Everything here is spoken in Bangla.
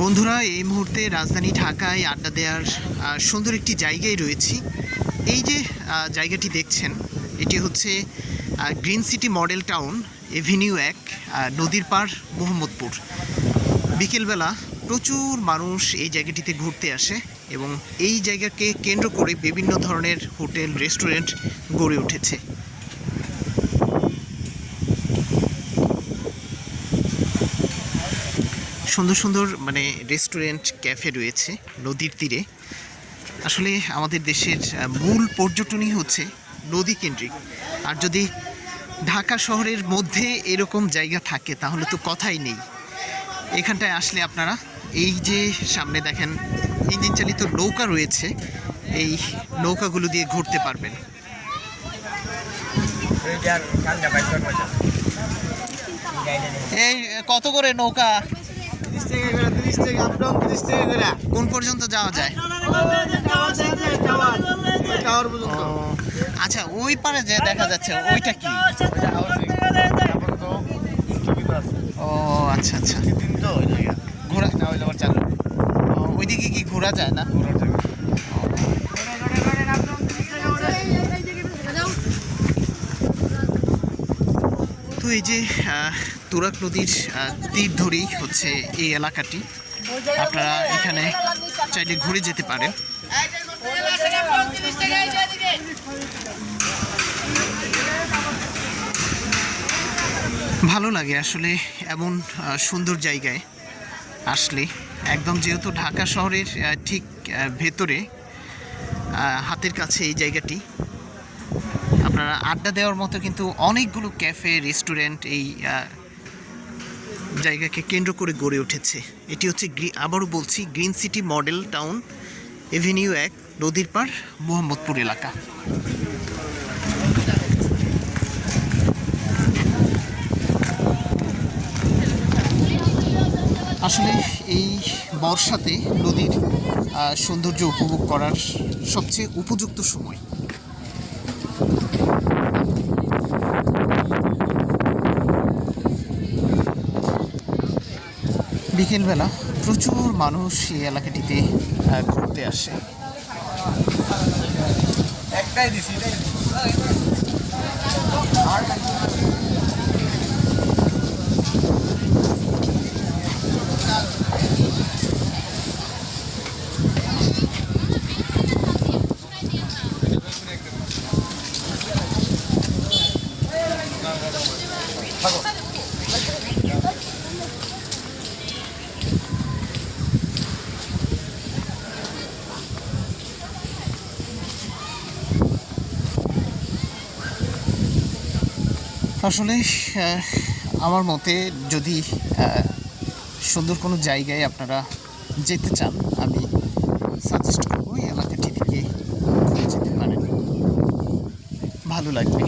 বন্ধুরা, এই মুহূর্তে রাজধানী ঢাকায় আড্ডা দেওয়ার সুন্দর একটি জায়গায় রয়েছি। এই যে জায়গাটি দেখছেন, এটি হচ্ছে green city model town Avenue 1, নদীর পাড়, মোহাম্মদপুর। বিকেলবেলা প্রচুর মানুষ এই জায়গাটিতে ঘুরতে আসে এবং এই জায়গাকে কেন্দ্র করে বিভিন্ন ধরনের হোটেল, রেস্টুরেন্ট গড়ে উঠেছে। সুন্দর সুন্দর রেস্টুরেন্ট, ক্যাফে রয়েছে নদীর তীরে। আসলে আমাদের দেশের মূল পর্যটনই হচ্ছে নদী কেন্দ্রিক। আর যদি ঢাকা শহরের মধ্যে এরকম জায়গা থাকে তাহলে তো কথাই নেই। এখানটায় আসলে আপনারা এই যে সামনে দেখেন ইঞ্জিন চালিত নৌকা রয়েছে, এই নৌকাগুলো দিয়ে ঘুরতে পারবেন। এই কত করে নৌকা? কোন পর্যন্ত যাওয়া যায়? আচ্ছা, ওই পারে যে দেখা যাচ্ছে ওইটা কি? ও আচ্ছা আচ্ছা, ঘোরা চালু। ওইদিকে কি ঘোরা যায় না? তো এই যে তুরাগ নদীর তীর ধরেই হচ্ছে এই এলাকাটি। আপনারা এখানে চাইলে ঘুরে যেতে পারেন। ভালো লাগে আসলে এমন সুন্দর জায়গায় আসলে। একদম যেহেতু ঢাকা শহরের ঠিক ভেতরে, হাতের কাছে এই জায়গাটি, আপনারা আড্ডা দেওয়ার মতো কিন্তু অনেকগুলো ক্যাফে, রেস্টুরেন্ট এই জায়গাকে কেন্দ্র করে গড়ে উঠেছে। এটি হচ্ছে আবারও বলছি, green city model town Avenue 1, নদীর পাড়, মোহাম্মদপুর এলাকা। আসলে এই বর্ষাতে নদীর সৌন্দর্য উপভোগ করার সবচেয়ে উপযুক্ত সময়। বিকেলবেলা প্রচুর মানুষ এই এলাকাটিতে ঘুরতে আসে। একটাই দিছি। আসলে আমার মতে যদি সুন্দর কোনো জায়গায় আপনারা যেতে চান, আমি সাজেস্ট করবো এই এলাকাটি থেকে ঘুরে যেতে পারেন, ভালো লাগবে।